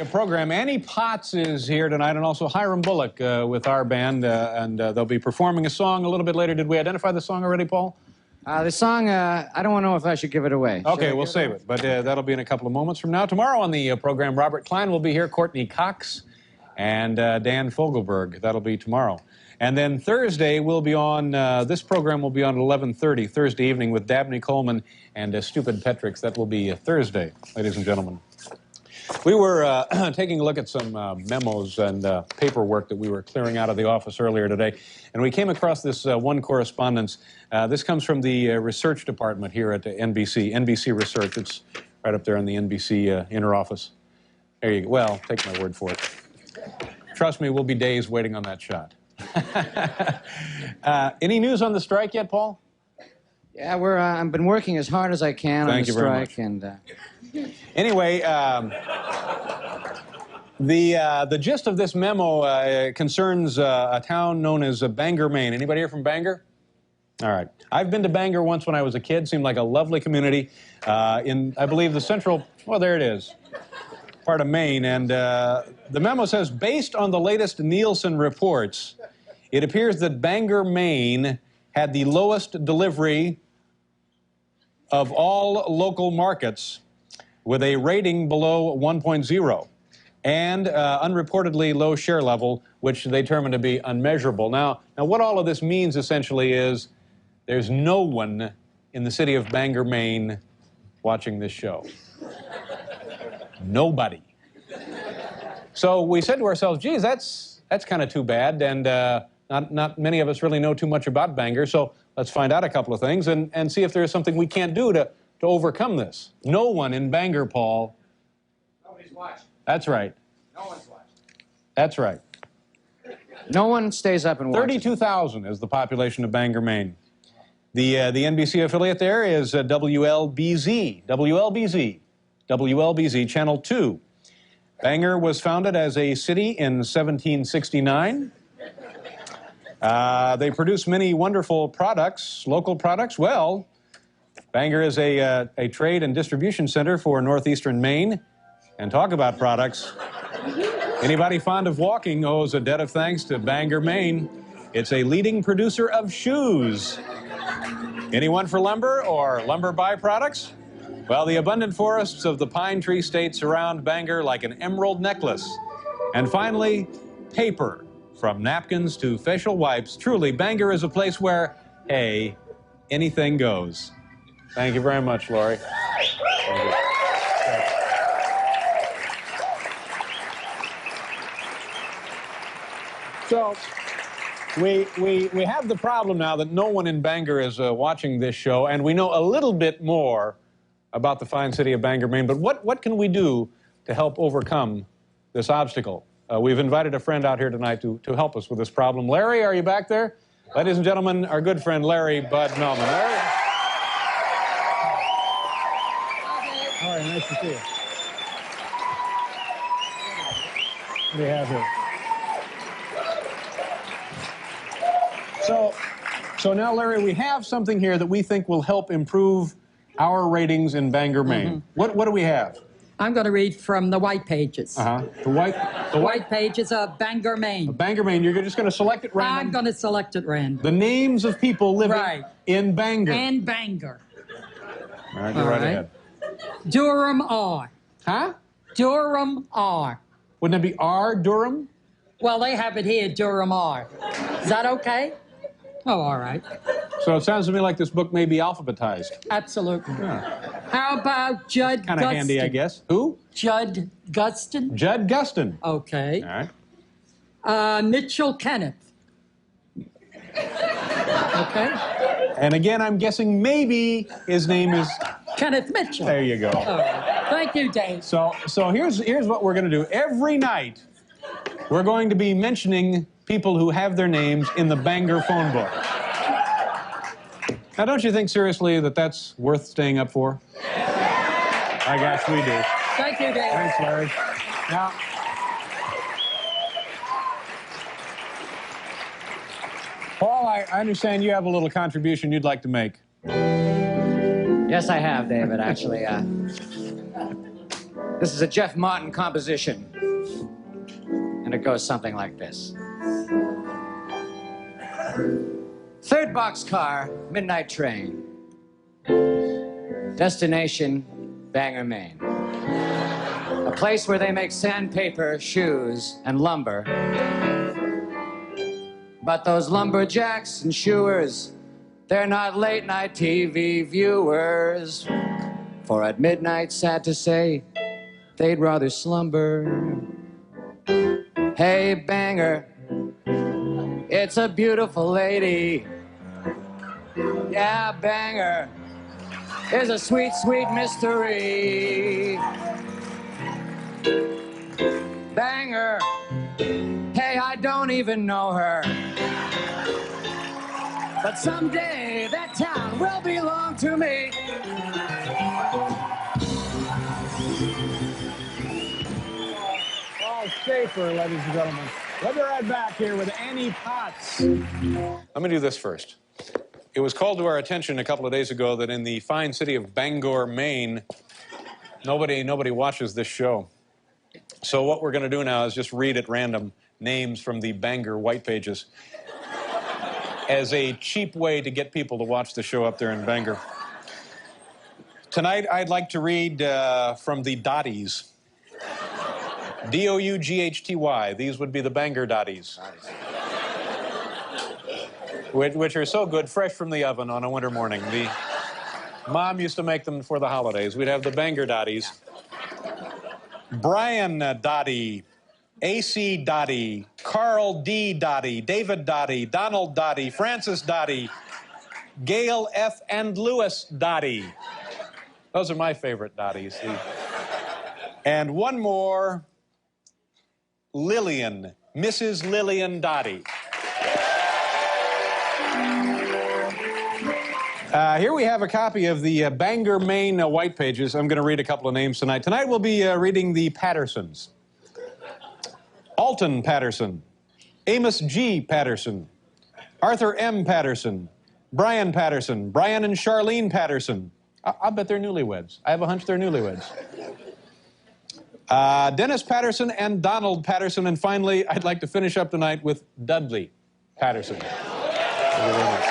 Program. Annie Potts is here tonight, and also Hiram Bullock with our band, and they'll be performing a song a little bit later. Did we identify the song already, Paul? The song, I don't know if I should give it away. Okay, we'll save it, but that'll be in a couple of moments from now. Tomorrow on the program, Robert Klein will be here, Courtney Cox, and Dan Fogelberg. That'll be tomorrow. And then Thursday, we'll be on, this program will be on at 11:30, Thursday evening, with Dabney Coleman and Stupid Petrix. That will be Thursday, ladies and gentlemen. We were taking a look at some memos and paperwork that we were clearing out of the office earlier today, and we came across this one correspondence. This comes from the research department here at NBC Research. It's right up there in the NBC inner office. There you go. Well, take my word for it. Trust me, we'll be days waiting on that shot. Any news on the strike yet, Paul? Yeah, I've been working as hard as I can on the strike, and anyway, the gist of this memo concerns a town known as Bangor, Maine. Anybody here from Bangor? All right. I've been to Bangor once when I was a kid. Seemed like a lovely community in, I believe, the central, well, there it is, part of Maine. And the memo says, based on the latest Nielsen reports, it appears that Bangor, Maine had the lowest delivery of all local markets, with a rating below 1.0 and unreportedly low share level, which they determined to be unmeasurable. Now, what all of this means essentially is there's no one in the city of Bangor, Maine, watching this show. Nobody. So we said to ourselves, geez, that's kind of too bad, and not many of us really know too much about Bangor, so let's find out a couple of things and see if there's something we can't do to overcome this. No one in Bangor, Paul. Nobody's watching. That's right. No one's watching. That's right. No one stays up and watches. 32,000 is the population of Bangor, Maine. The NBC affiliate there is WLBZ, Channel 2. Bangor was founded as a city in 1769. They produce many wonderful products, local products. Well, Bangor is a trade and distribution center for northeastern Maine. And talk about products. Anybody fond of walking owes a debt of thanks to Bangor, Maine. It's a leading producer of shoes. Anyone for lumber or lumber byproducts? Well, the abundant forests of the pine tree state surround Bangor like an emerald necklace. And finally, paper. From napkins to facial wipes. Truly, Bangor is a place where, hey, anything goes. Thank you very much, Laurie. So, we have the problem now that no one in Bangor is watching this show, and we know a little bit more about the fine city of Bangor, Maine. But what can we do to help overcome this obstacle? We've invited a friend out here tonight to help us with this problem. Larry, are you back there? Ladies and gentlemen, our good friend Larry Bud Melman. Larry? All right, nice to see you. What do you have here? So now, Larry, we have something here that we think will help improve our ratings in Bangor, Maine. What do we have? I'm going to read from the white pages. The white pages of Bangor, Maine. Bangor, Maine. You're just going to select it random? I'm going to select it random. The names of people living in Bangor. And Bangor. All right, go right ahead. Durham R. Huh? Durham R. Wouldn't it be R, Durham? Well, they have it here, Durham R. Is that okay? Oh, all right. So it sounds to me like this book may be alphabetized. Absolutely. Yeah. How about Judd Guston? Kind of handy, I guess. Who? Judd Guston. Judd Guston. Okay. All right. Mitchell Kenneth. Okay. And again, I'm guessing maybe his name is... Kenneth Mitchell. There you go. Thank you, Dave. So here's what we're going to do. Every night, we're going to be mentioning people who have their names in the Bangor phone book. Now, don't you think seriously that that's worth staying up for? I guess we do. Thank you, Dave. Thanks, Larry. Now, Paul, I understand you have a little contribution you'd like to make. Yes, I have, David, actually. This is a Jeff Martin composition. And it goes something like this. Third boxcar, midnight train. Destination, Bangor, Maine. A place where they make sandpaper, shoes, and lumber. But those lumberjacks and shoers, they're not late-night TV viewers. For at midnight, sad to say, they'd rather slumber. Hey, Bangor, it's a beautiful lady. Yeah, Bangor is a sweet, sweet mystery. Bangor, hey, I don't even know her. But someday that town will belong to me. Paul Schaefer, ladies and gentlemen. We'll be right back here with Annie Potts. Let me do this first. It was called to our attention a couple of days ago that in the fine city of Bangor, Maine, nobody watches this show. So what we're going to do now is just read at random names from the Bangor white pages as a cheap way to get people to watch the show up there in Bangor. Tonight, I'd like to read from the Dotties. D-O-U-G-H-T-Y. These would be the Bangor Dotties. Which are so good, fresh from the oven on a winter morning. The Mom used to make them for the holidays. We'd have the Bangor Dotties. Brian Dottie, A.C. Dottie, Carl D. Dottie, David Dottie, Donald Dottie, Francis Dottie, Gail F. and Louis Dottie. Those are my favorite Dotties. And one more, Lillian, Mrs. Lillian Dottie. Here we have a copy of the Bangor, Maine white pages. I'm going to read a couple of names tonight. Tonight we'll be reading the Pattersons. Alton Patterson, Amos G. Patterson, Arthur M. Patterson, Brian Patterson, Brian and Charlene Patterson. I'll bet they're newlyweds. I have a hunch they're newlyweds. Dennis Patterson and Donald Patterson. And finally, I'd like to finish up tonight with Dudley Patterson. Thank you very much.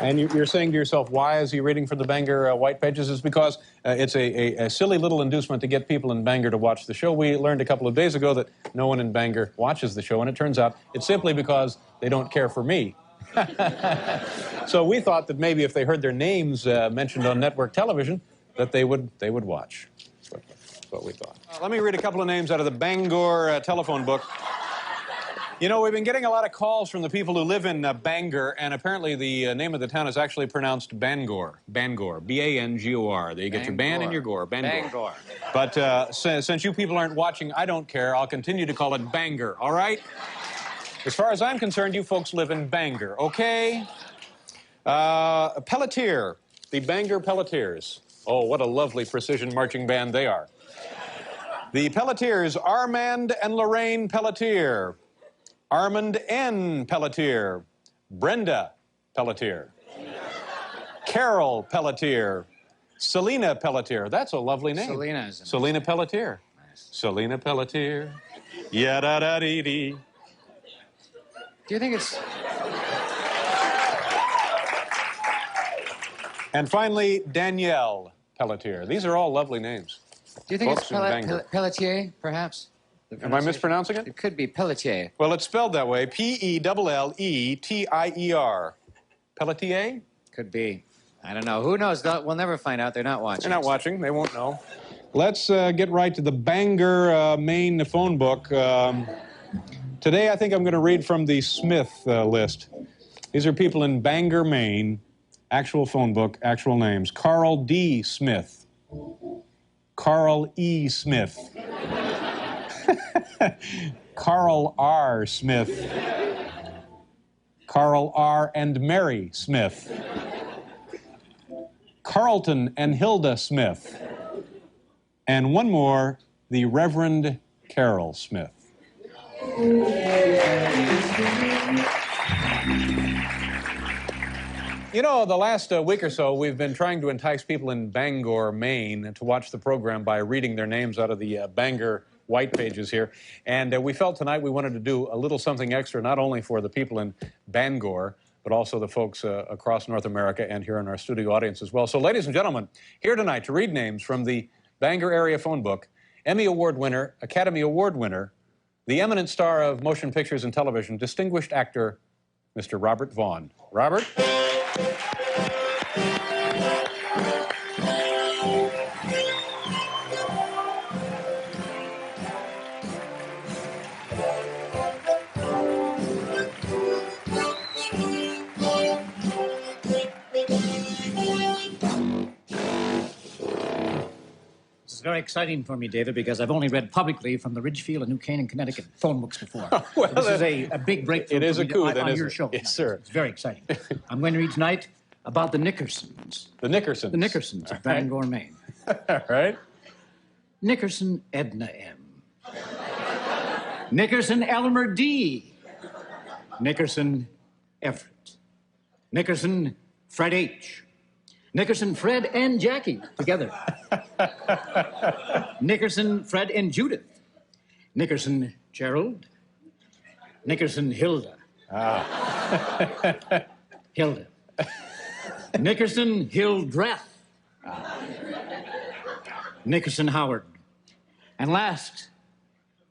And you're saying to yourself, why is he reading from the Bangor white pages? It's because it's a silly little inducement to get people in Bangor to watch the show. We learned a couple of days ago that no one in Bangor watches the show, and it turns out it's simply because they don't care for me. So we thought that maybe if they heard their names mentioned on network television, that they would watch. That's what we thought. Let me read a couple of names out of the Bangor telephone book. You know, we've been getting a lot of calls from the people who live in Bangor, and apparently the name of the town is actually pronounced Bangor. Bangor, B-A-N-G-O-R. There you get your ban and your gore. Bangor. But since you people aren't watching, I don't care. I'll continue to call it Bangor, all right? As far as I'm concerned, you folks live in Bangor, okay? Pelletier, the Bangor Pelletiers. Oh, what a lovely precision marching band they are. The Pelletiers, Armand and Lorraine Pelletier. Armand N. Pelletier, Brenda Pelletier, Carol Pelletier, Selena Pelletier. That's a lovely name. Selena Pelletier. Nice. Selena Pelletier. Ya-da-da-dee-dee. Do you think it's... And finally, Danielle Pelletier. These are all lovely names. Do you think it's Pelletier, perhaps? Am I mispronouncing it? It could be Pelletier. Well, it's spelled that way. P-E-L-L-E-T-I-E-R. Pelletier? Could be. I don't know. Who knows? We'll never find out. They're not watching. They're not watching. They won't know. Let's get right to the Bangor, Maine phone book. Today, I think I'm going to read from the Smith list. These are people in Bangor, Maine. Actual phone book, actual names. Carl D. Smith. Carl E. Smith. Carl R. Smith. Carl R. and Mary Smith. Carlton and Hilda Smith. And one more, the Reverend Carol Smith. You know, the last week or so, we've been trying to entice people in Bangor, Maine, to watch the program by reading their names out of the Bangor white pages here. And we felt tonight we wanted to do a little something extra, not only for the people in Bangor, but also the folks across North America and here in our studio audience as well. So, ladies and gentlemen, here tonight to read names from the Bangor area phone book, Emmy Award winner, Academy Award winner, the eminent star of motion pictures and television, distinguished actor, Mr. Robert Vaughn. Robert? It's very exciting for me, David, because I've only read publicly from the Ridgefield and New Canaan, Connecticut phone books before. Well, this is a big breakthrough. It is a coup, then, on your isn't it? show. Yes, sir. It's very exciting. I'm going to read tonight about the Nickersons. The Nickersons. The Nickersons of Bangor, Maine. All right. Nickerson Edna M. Nickerson Elmer D. Nickerson Everett. Nickerson Fred H. Nickerson Fred and Jackie together. Nickerson Fred and Judith. Nickerson Gerald. Nickerson Hilda. Hilda. Nickerson Hildreth. Nickerson Howard. And last,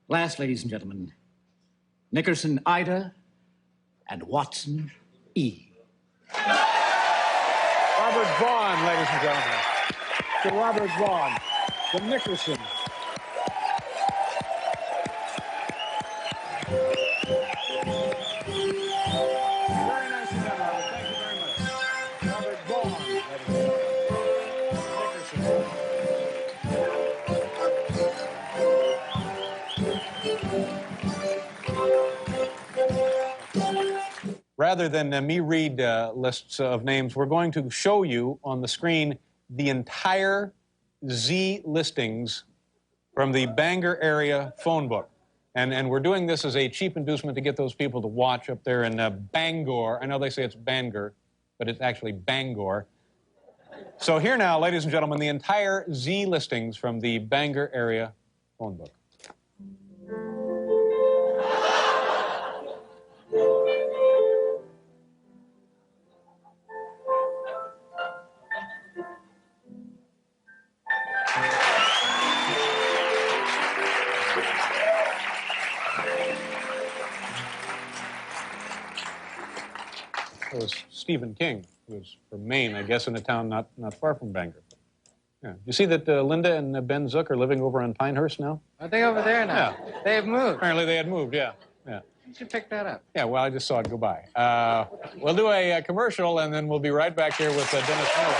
ladies and gentlemen, Nickerson Ida and Watson E. Robert Vaughn, ladies and gentlemen. To Robert Vaughn, the Nickersons. Very nicely done, Robert. Thank you very much. Robert Vaughn, ladies and gentlemen. Rather than me read lists of names, we're going to show you on the screen the entire Z listings from the Bangor area phone book. And we're doing this as a cheap inducement to get those people to watch up there in Bangor. I know they say it's Bangor, but it's actually Bangor. So here now, ladies and gentlemen, the entire Z listings from the Bangor area phone book. It was Stephen King, who was from Maine, I guess, in a town not far from Bangor. Yeah. You see that Linda and Ben Zook are living over on Pinehurst now? Are they over there now? Yeah. They have moved. Apparently they had moved, yeah. You should pick that up. Yeah, well, I just saw it go by. We'll do a commercial, and then we'll be right back here with Dennis Miller.